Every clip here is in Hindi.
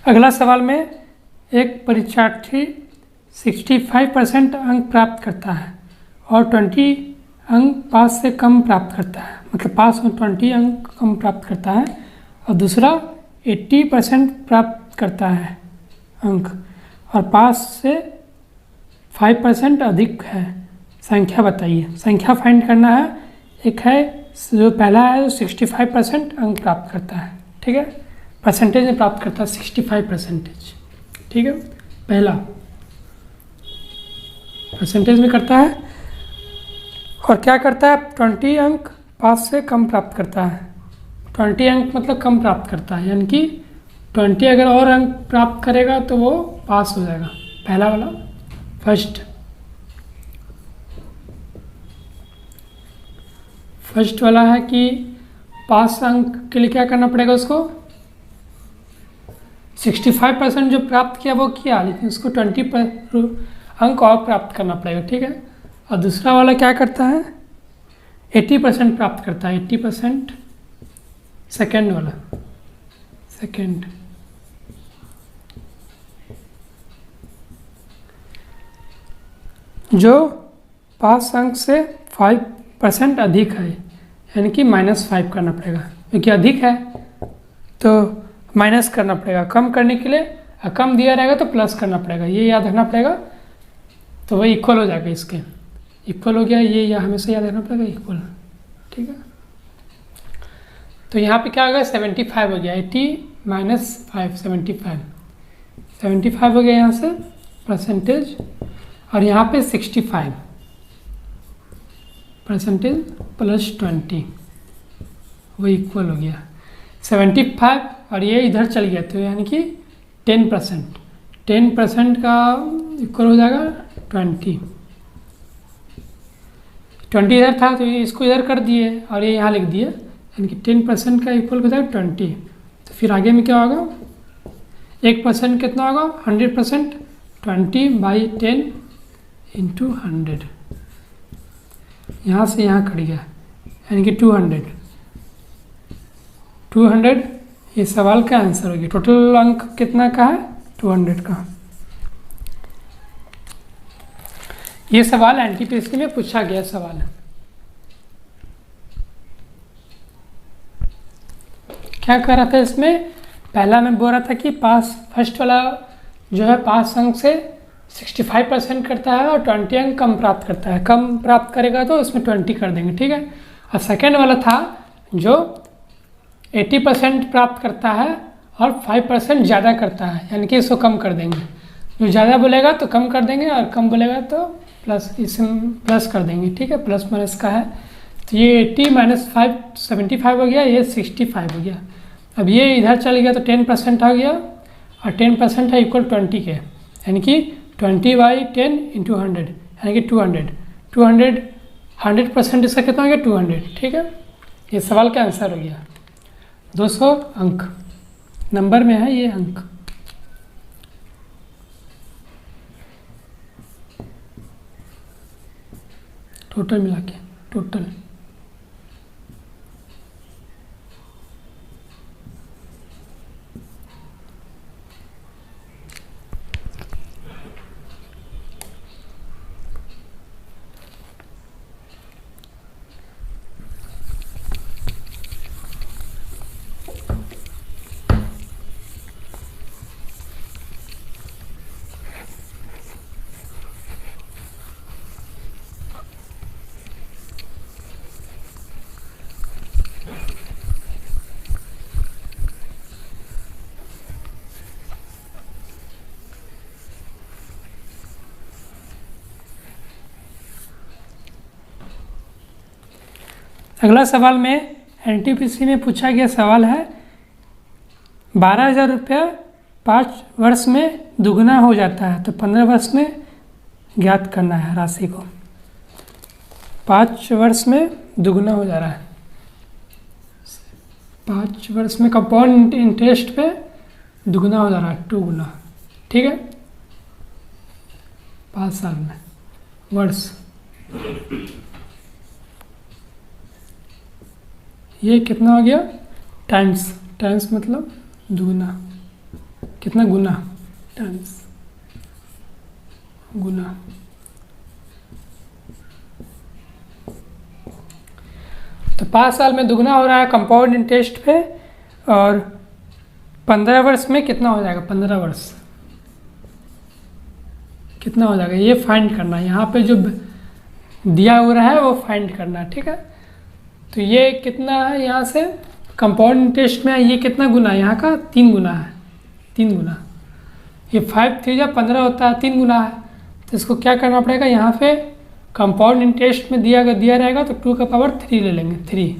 अगला सवाल में एक परीक्षार्थी 65% अंक प्राप्त करता है और 20 अंक पास से कम प्राप्त करता है, मतलब पास में 20 अंक कम प्राप्त करता है, और दूसरा 80% प्राप्त करता है अंक और पास से 5% अधिक है। संख्या बताइए। संख्या फाइंड करना है। एक है जो पहला है जो 65% अंक प्राप्त करता है, ठीक है, परसेंटेज में प्राप्त करता है 65%, ठीक है, पहला परसेंटेज में करता है और क्या करता है 20 अंक पास से कम प्राप्त करता है। 20 अंक मतलब कम प्राप्त करता है, यानी कि 20 अगर और अंक प्राप्त करेगा तो वो पास हो जाएगा। पहला वाला फर्स्ट वाला है कि पास अंक के लिए क्या करना पड़ेगा, उसको 65% जो प्राप्त किया वो किया, लेकिन उसको 20 अंक और प्राप्त करना पड़ेगा, ठीक है। और दूसरा वाला क्या करता है 80% प्राप्त करता है, 80%। सेकेंड वाला जो पास अंक से 5% अधिक है, यानी कि -5 करना पड़ेगा, क्योंकि अधिक है तो माइनस करना पड़ेगा। कम करने के लिए कम दिया रहेगा तो प्लस करना पड़ेगा, ये याद रखना पड़ेगा। तो वही इक्वल हो जाएगा, इसके इक्वल हो गया ये, या हमेशा याद रखना पड़ेगा इक्वल, ठीक है। तो यहाँ पे क्या हो गया 75 हो गया, 80 - 5 75 हो गया यहाँ से परसेंटेज, और यहाँ पे 65% + 20 वो इक्वल हो गया 75, और ये इधर चल गया तो यानी कि 10% का इक्वल हो जाएगा 20 इधर था तो ये इसको इधर कर दिए और ये यहाँ लिख दिए, यानी कि 10% का इक्वल हो जाएगा 20। तो फिर आगे में क्या होगा 1% कितना होगा 100%, 20/10 × 100, यहाँ से यहाँ कट गया, यानी कि 200 ये सवाल का आंसर हो गया। टोटल अंक कितना का है 200 का। ये सवाल एनटीपीसी में पूछा गया सवाल है। क्या कर रहा था इसमें, पहला मैं बोल रहा था कि फर्स्ट वाला जो है पास अंक से 65% करता है और 20 अंक कम प्राप्त करता है। कम प्राप्त करेगा तो उसमें 20 कर देंगे, ठीक है। और सेकेंड वाला था जो 80% प्राप्त करता है और 5% ज़्यादा करता है, यानी कि इसको कम कर देंगे। जो ज़्यादा बोलेगा तो कम कर देंगे और कम बोलेगा तो प्लस, इसमें प्लस कर देंगे, ठीक है, प्लस माइनस का है। तो ये 80 - 5 75 हो गया, ये 65 हो गया। अब ये इधर चल गया तो 10% आ गया, और 10% है इक्वल 20 के, यानी कि 20/10 × 100, यानी कि 200 100% इसका कितना हो गया 200, ठीक है। ये सवाल का आंसर हो गया। 200 अंक नंबर में है ये अंक। टोटल मिला के टोटल अगला सवाल में एनटीपीसी में पूछा गया सवाल है 12,000 रुपया 5 वर्ष में दुगना हो जाता है, तो 15 वर्ष में ज्ञात करना है राशि को। 5 वर्ष में दुगना हो जा रहा है, 5 वर्ष में कंपाउंड इंटरेस्ट पे दुगना हो जा रहा है, 2 गुना, ठीक है, 5 साल में वर्ष। ये कितना हो गया टाइम्स मतलब दुगना, कितना गुना, टाइम्स गुना। तो 5 साल में दुगना हो रहा है कंपाउंड इंटरेस्ट पे, और 15 वर्ष में कितना हो जाएगा, 15 वर्ष कितना हो जाएगा, ये फाइंड करना है। यहाँ पे जो दिया हो रहा है वो फाइंड करना है, ठीक है। तो ये कितना है, यहाँ से कंपाउंड इंटरेस्ट में ये कितना गुना है, यहाँ का 3 गुना है, 3 गुना। ये 5 3 जब 15 होता है, 3 गुना है। तो इसको क्या करना पड़ेगा, यहाँ पे कंपाउंड इंटरेस्ट में दिया रहेगा तो 2 का पावर 3 ले लेंगे, 3।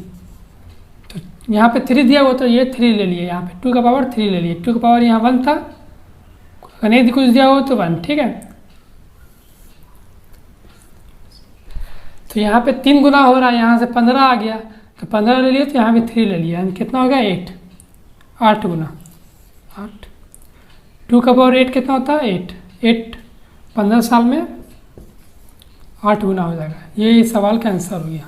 तो यहाँ पे 3 दिया हुआ तो ये 3 ले लिए, यहाँ पे 2 का पावर 3 ले लिए। 2 का पावर यहाँ 1 था, अगर नहीं कुछ दिया हो तो 1, ठीक है। तो यहाँ पे 3 गुना हो रहा है, यहाँ से 15 आ गया तो 15 ले लिए, तो यहाँ पे 3 ले लिया, यानी कितना हो गया 8, 8 गुना 8। 2 का पावर 8 कितना होता है 8, 15 साल में 8 गुना हो जाएगा। ये इस सवाल का आंसर हो गया।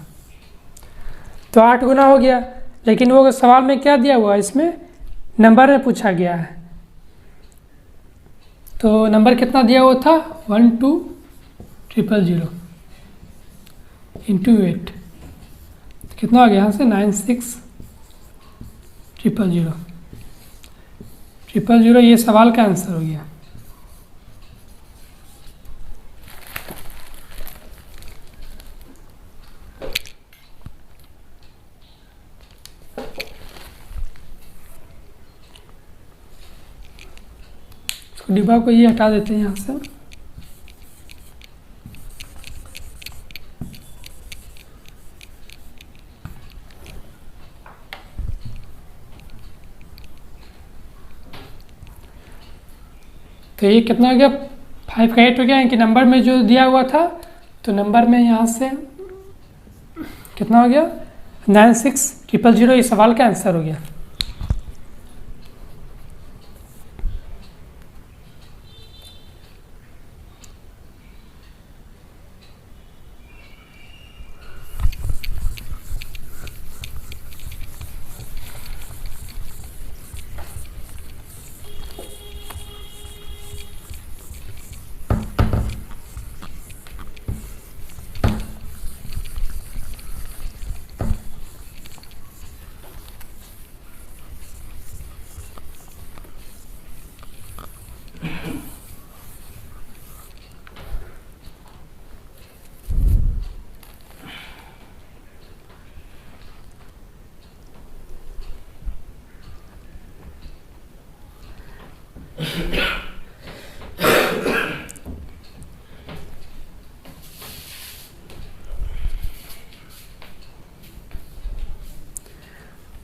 तो 8 गुना हो गया, लेकिन वो सवाल में क्या दिया हुआ है, इसमें नंबर में पूछा गया है। तो नंबर कितना दिया हुआ था, 12000 इंटू 8, तो कितना आ गया यहाँ से 96000 ये सवाल का आंसर हो गया। डिब्बा को ये हटा देते हैं यहाँ से। तो ये कितना हो गया, 5 का 8 हो गया, इनके नंबर में जो दिया हुआ था, तो नंबर में यहाँ से कितना हो गया 96000, ये सवाल का आंसर हो गया।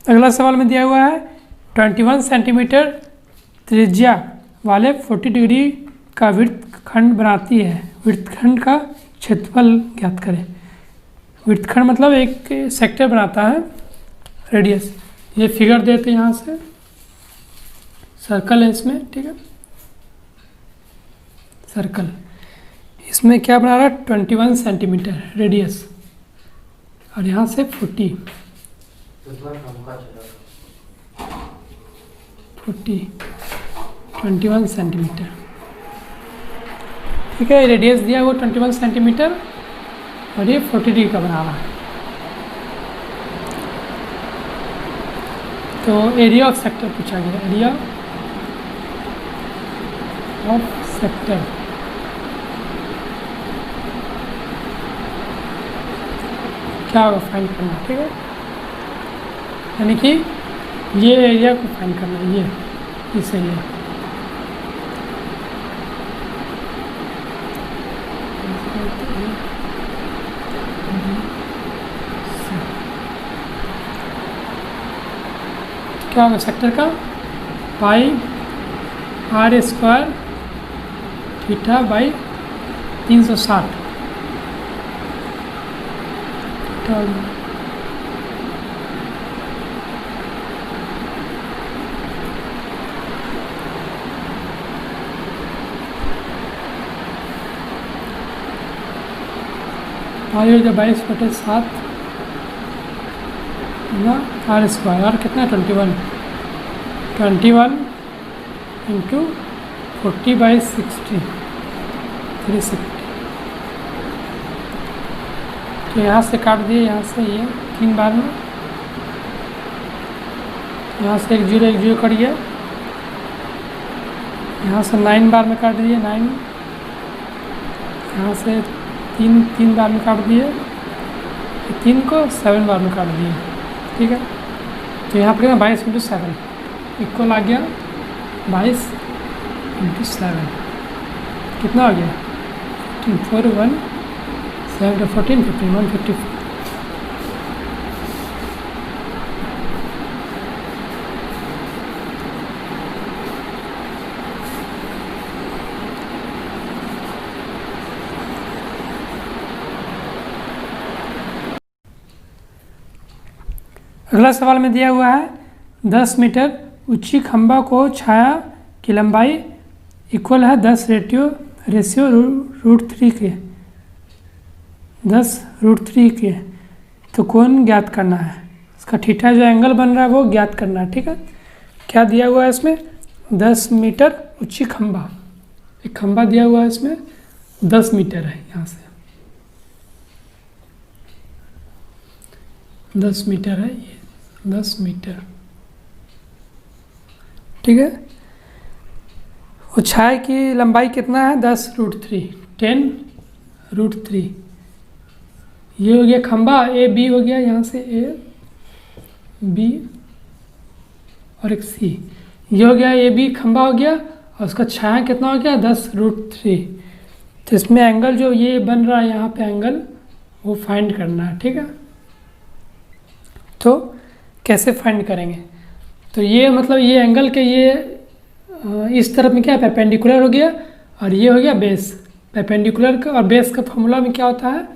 अगला सवाल में दिया हुआ है 21 सेंटीमीटर त्रिज्या वाले 40 डिग्री का वृत्तखंड बनाती है, वृत्तखंड का क्षेत्रफल ज्ञात करें। वृत्तखंड मतलब एक सेक्टर बनाता है, रेडियस। ये फिगर देते हैं यहाँ से, सर्कल है इसमें, ठीक है, सर्कल। इसमें क्या बना रहा है 21 सेंटीमीटर रेडियस, और यहाँ से 40 21 सेंटीमीटर, ठीक है। रेडियस दिया वो 21 सेंटीमीटर और ये 40 डिग्री का बना रहा है। तो एरिया ऑफ सेक्टर पूछा गया, एरिया ऑफ सेक्टर। क्या होगा फाइंड करना, ठीक है, यानी कि ये एरिया को फाइंड करना है, ये इस एरिया। क्या होगा सेक्टर का, पाई r स्क्वायर थीटा बाई 360। पाई हो गया 22/7 ना r स्क्वायर, और कितना 21 इंटू 40/60 360। तो यहाँ से काट दिए, यहाँ से ये 3 बार में, यहाँ से 1 0 1 0 कट गया, यहाँ से 9 बार में काट दिए 9, यहाँ से 3 बार में काट दिए, 3 को 7 बार में काट दिए। ठीक है, तो यहाँ पर कितना 22 × 7 इक्वल आ गया 22 × 7 कितना आ गया 4 1 7 14 15 154। अगला सवाल में दिया हुआ है 10 मीटर ऊंची खंभा को छाया की लंबाई इक्वल है 10 रेशियो √3 के, 10√3 के, तो कोण ज्ञात करना है। इसका थीटा जो एंगल बन रहा है वो ज्ञात करना है। ठीक है, क्या दिया हुआ है इसमें 10 मीटर ऊंची खंभा, एक खंभा दिया हुआ है, इसमें 10 मीटर है, यहाँ से 10 मीटर है, ये 10 मीटर। ठीक है, वो छाया की लंबाई कितना है 10√3 10√3। ये हो गया खंभा ए बी हो गया, यहाँ से ए बी और एक सी, ये हो गया ए बी खंभा हो गया, और उसका छाया कितना हो गया 10√3। तो इसमें एंगल जो ये बन रहा है यहाँ पे एंगल वो फाइंड करना है। ठीक है, तो कैसे फाइंड करेंगे, तो ये मतलब ये एंगल के ये इस तरफ में क्या है परपेंडिकुलर हो गया, और ये हो गया बेस। परपेंडिकुलर का और बेस का फॉर्मूला में क्या होता है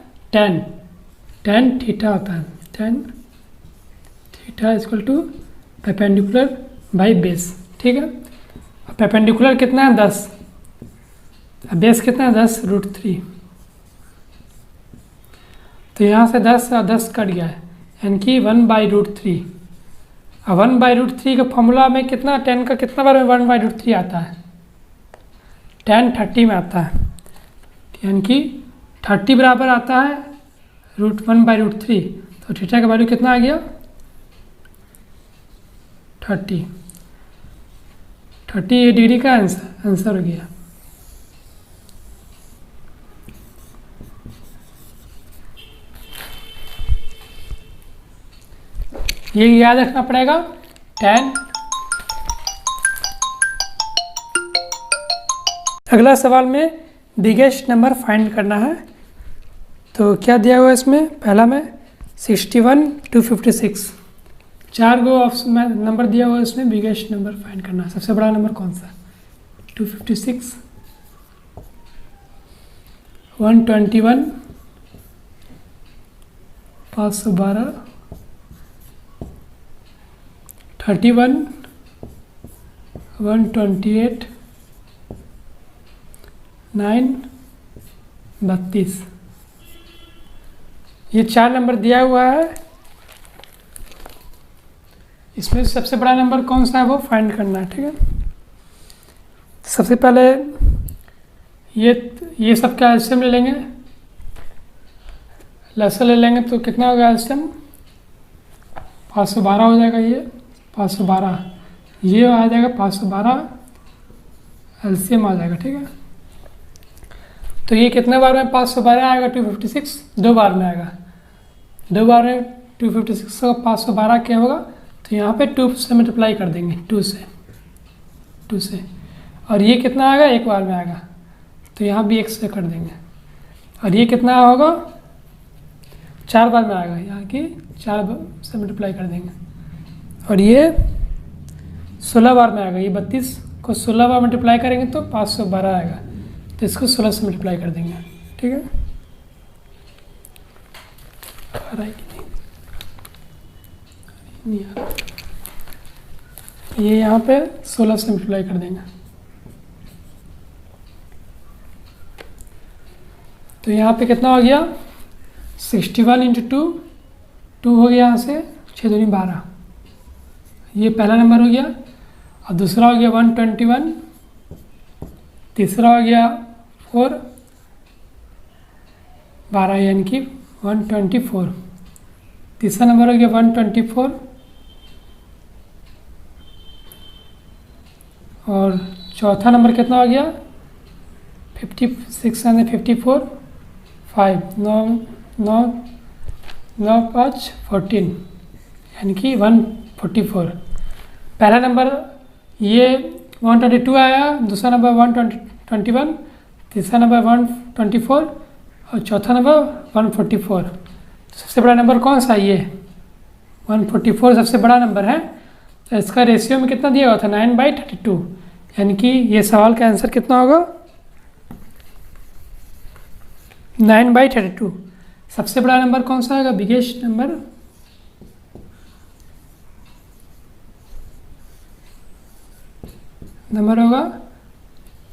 tan थीटा होता है, tan theta equal to perpendicular by base. ठीक है, परपेंडिकुलर कितना है 10, बेस कितना है 10√3। तो यहाँ से 10 और 10 कट गया है, यानी कि 1/√3। अब 1/√3 का फॉर्मूला में कितना tan का कितना बार में 1/√3 आता है, tan 30 में आता है, यानी कि 30 बराबर आता है √1/√3। तो थीटा का वैल्यू कितना आ गया 30 ये डिग्री का आंसर हो गया। ये याद रखना पड़ेगा tan। अगला सवाल में बिगेस्ट नंबर फाइंड करना है। तो क्या दिया हुआ है इसमें, पहला में 61 256, 4 गो ऑप्शन में नंबर दिया हुआ है, इसमें बिगेस्ट नंबर फाइंड करना है। सबसे बड़ा नंबर कौन सा, 256 121 512 31 128 9 32। ये 4 नंबर दिया हुआ है, इसमें सबसे बड़ा नंबर कौन सा है वो फाइंड करना है। ठीक है, सबसे पहले ये सब का एलसीएम ले लेंगे, लसा ले लेंगे तो कितना होगा एलसीएम 512 हो जाएगा, ये 512, ये आ जाएगा 512 एलसीएम आ जाएगा। ठीक है, तो ये कितने बार में 512 आएगा 256, 2 बार में आएगा, 2 बार में 256 का 512 क्या होगा, तो यहाँ पे 2 से मल्टीप्लाई कर देंगे, 2 से, और ये कितना आएगा 1 बार में आएगा, तो यहाँ भी 1 से कर देंगे, और ये कितना होगा 4 बार में आएगा, यहाँ की 4 से मल्टीप्लाई कर देंगे, और ये 16 बार में आएगा, ये 32 को 16 बार मल्टीप्लाई करेंगे तो 512 आएगा, तो इसको 16 से मल्टीप्लाई कर देंगे। ठीक है, आ रहा है कि नहीं आ रहा, ये यहाँ पे 16 से मल्टीप्लाई कर देंगे, तो यहाँ पे कितना हो गया 61 × 2 हो गया, यहाँ से 6 दूनी 12, ये पहला नंबर हो गया। और दूसरा हो गया 121, तीसरा हो गया 4, 12 यानी कि 124, तीसरा नंबर हो गया 124 और चौथा नंबर कितना हो गया 654, 5, 9 5 14 यानी कि 144। पहला नंबर ये 122 आया, दूसरा नंबर 121, तीसरा नंबर 124 और चौथा नंबर 144। सबसे बड़ा नंबर कौन सा ये 144 सबसे बड़ा नंबर है। तो इसका रेशियो में कितना दिया हुआ था 9/32, यानी कि ये सवाल का आंसर कितना होगा 9/32। सबसे बड़ा नंबर कौन सा होगा, बिगेस्ट नंबर होगा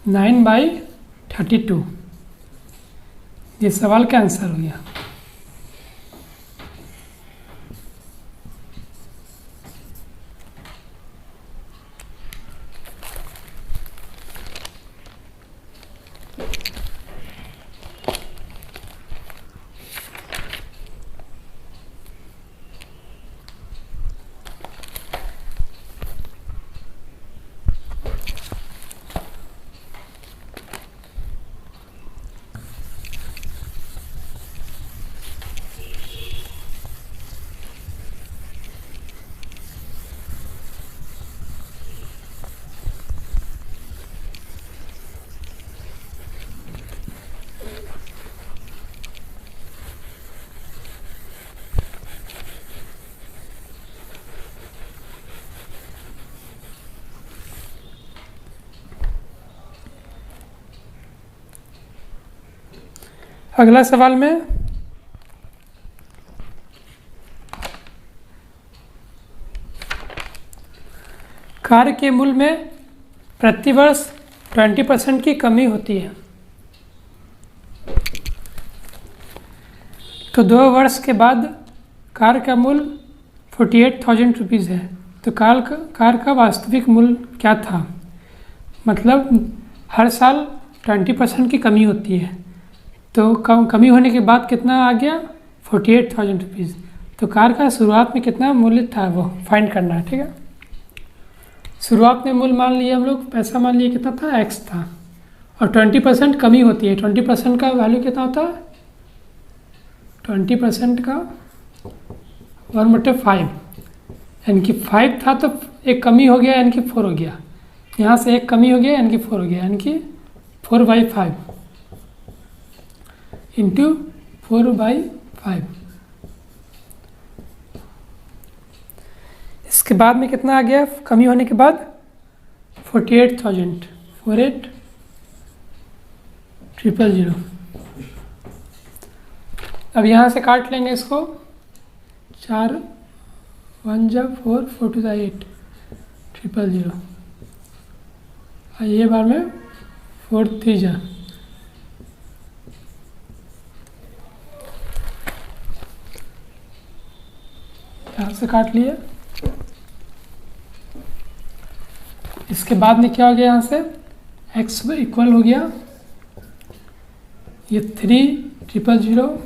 9/32। ये सवाल का आंसर हो गया। अगला सवाल में कार्य के मूल्य में प्रतिवर्ष 20% की कमी होती है। तो 2 वर्ष के बाद कार का मूल्य 48,000 रुपीज़ है। तो कार का वास्तविक मूल्य क्या था, मतलब हर साल 20% की कमी होती है। तो कमी होने के बाद कितना आ गया 48,000 रुपीज़। तो कार का शुरुआत में कितना मूल्य था वो फाइंड करना है, ठीक है। शुरुआत में मूल्य मान लिया हम लोग, पैसा मान लिया कितना था x था, और 20% कमी होती है। 20% का वैल्यू कितना होता है 20% का 1/5 यानी कि 5 था तो एक कमी हो गया यानी कि 4 हो गया। यहाँ से एक कमी हो गया यानी कि 4 हो गया, यानी कि 4/5 इंटू 4/5। इसके बाद में कितना आ गया कमी होने के बाद 48,000, 48,000। अब यहाँ से काट लेंगे इसको, 4 1 जा 4 4 2 8 000। और ये बार में 4 3 जा, यहाँ से काट लिए। इसके बाद में क्या हो गया, यहाँ से x इक्वल हो गया ये 3,000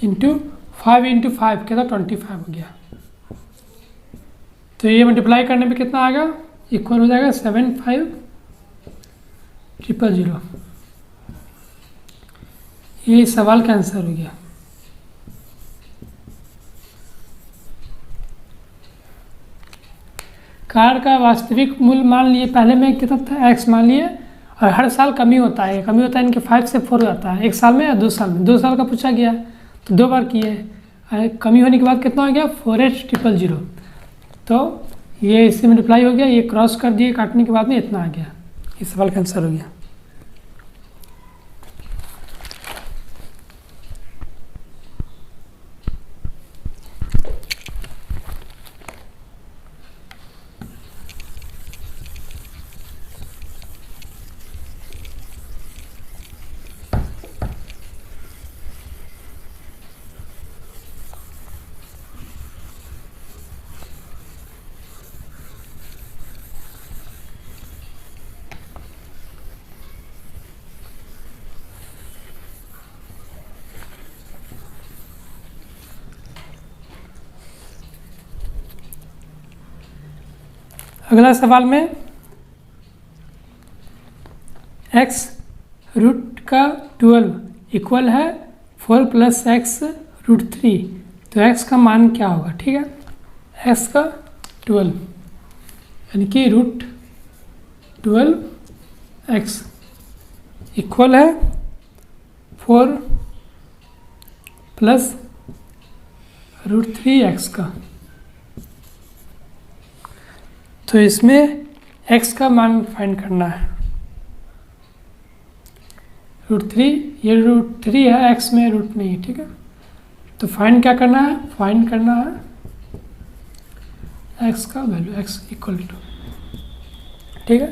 इंटू 5 इंटू 5 कितना 25 हो गया। तो ये मल्टीप्लाई करने पे कितना आएगा, इक्वल हो जाएगा 75,000। ये इस सवाल का आंसर हो गया। कार का वास्तविक मूल्य मान लिए पहले में कितना था x मान लिए, और हर साल कमी होता है इनके 5 से 4 जाता है, 1 साल में या 2 साल में। 2 साल का पूछा गया तो 2 बार किए, कमी होने के बाद कितना हो गया 48,000। तो ये इससे मल्टीप्लाई हो गया, ये क्रॉस कर दिए काटने के बाद में इतना आ गया। इस सवाल का आंसर हो गया। अगला सवाल में x रूट का 12 इक्वल है 4 प्लस एक्स रूट 3, तो x का मान क्या होगा? ठीक है, x का 12 यानी कि रूट 12x इक्वल है 4 प्लस रूट 3x का। तो इसमें x का मान फाइंड करना है। रूट 3, ये रूट 3 है, x में रूट नहीं है। ठीक है, तो फाइंड क्या करना है? फाइंड करना है x का वैल्यू, x इक्वल टू। ठीक है,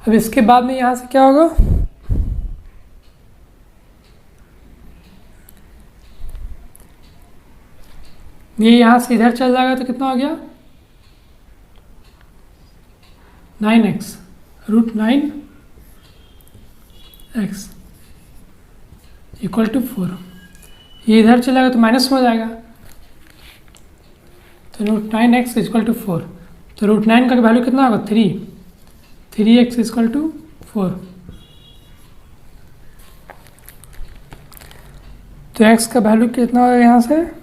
अब इसके बाद में यहाँ से क्या होगा? ये यहाँ से इधर चल जाएगा तो कितना हो गया? 9x root 9x equal to 4। ये इधर चलेगा तो माइनस में हो जाएगा, तो रूट 9x इक्वल टू 4। तो रूट 9 का वैल्यू कितना होगा? 3x equal to 4। तो x का वैल्यू कितना होगा यहाँ से?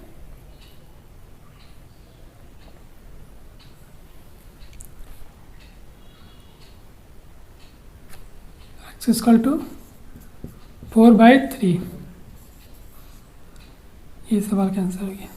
x equal to 4/3। ये सवाल का आंसर हो गया।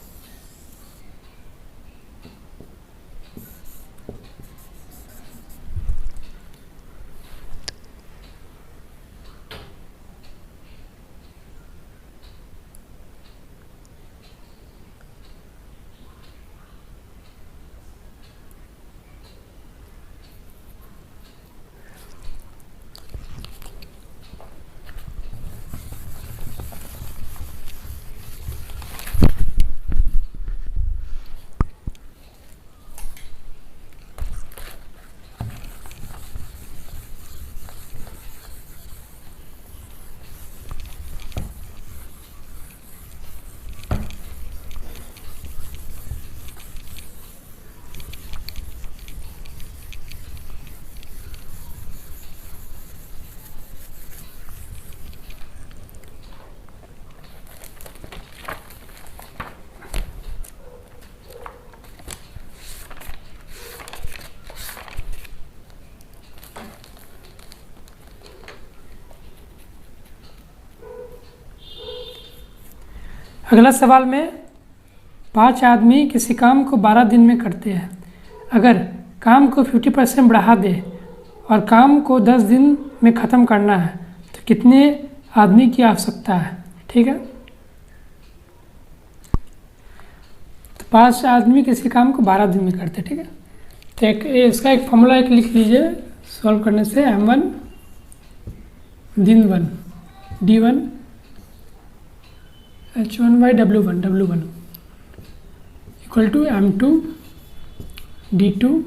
अगला सवाल में 5 आदमी किसी काम को 12 दिन में करते हैं। अगर काम को 50% बढ़ा दे और काम को 10 दिन में ख़त्म करना है तो कितने आदमी की आवश्यकता है? ठीक है, तो 5 आदमी किसी काम को 12 दिन में करते हैं। ठीक है, तो इसका एक फॉर्मूला एक लिख लीजिए सॉल्व करने से। M1 दिन 1 D1 H1/W1 equal to M2 D2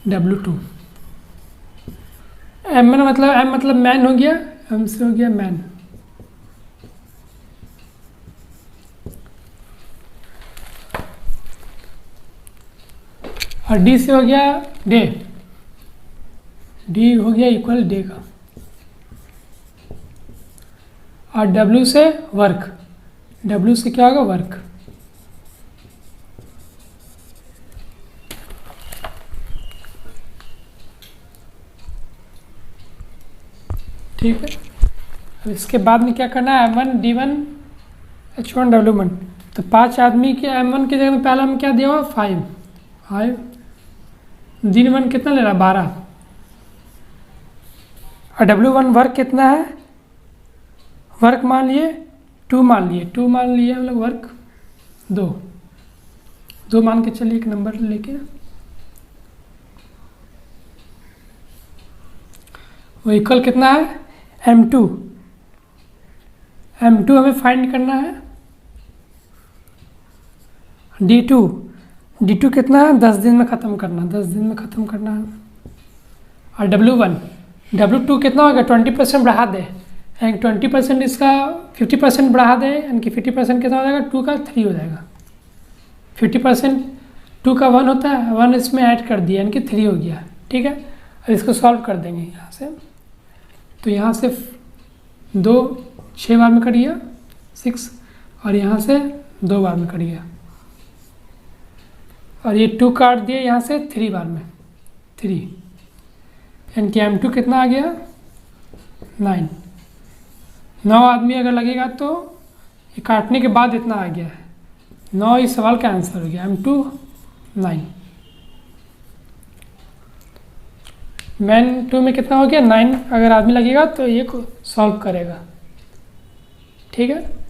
W2। M मतलब मैन हो गया, M से हो गया मैन, और D से हो गया डे, D हो गया इक्वल डे का, और W से वर्क, W से क्या होगा? वर्क। ठीक है, अब इसके बाद में क्या करना है? M1 D1 H1W1। तो 5 आदमी के M1 की जगह में पहला हम क्या दिया हुआ? 5 D1 कितना ले रहा? 12, और W1 वर्क कितना है? वर्क मान लिए 2 मान लिए हम लोग, वर्क 2 मान के चलिए एक नंबर लेके, वो इक्वल कितना है? M2 हमें फाइंड करना है। D2 कितना है? 10 दिन में ख़त्म करना, 10 दिन में ख़त्म करना है। और W2 कितना होगा? 20% बढ़ा दे, 20% इसका 50% बढ़ा दे, यानी कि 50% कितना हो जाएगा? 2 का 3 हो जाएगा। 50% 2 का 1 होता है, 1 इसमें ऐड कर दिया यानी कि 3 हो गया। ठीक है, अब इसको सॉल्व कर देंगे यहाँ से। तो यहाँ से 2 6 बार में कट गया 6, और यहाँ से 2 बार में कट गया, और ये 2 काट दिए यहाँ से 3 बार में 3, यानी कि M2 कितना आ गया 9। 9 आदमी अगर लगेगा तो ये काटने के बाद इतना आ गया है 9, इस सवाल का आंसर हो गया M2 9। मैन 2 में कितना हो गया 9, अगर आदमी लगेगा तो ये सॉल्व करेगा। ठीक है।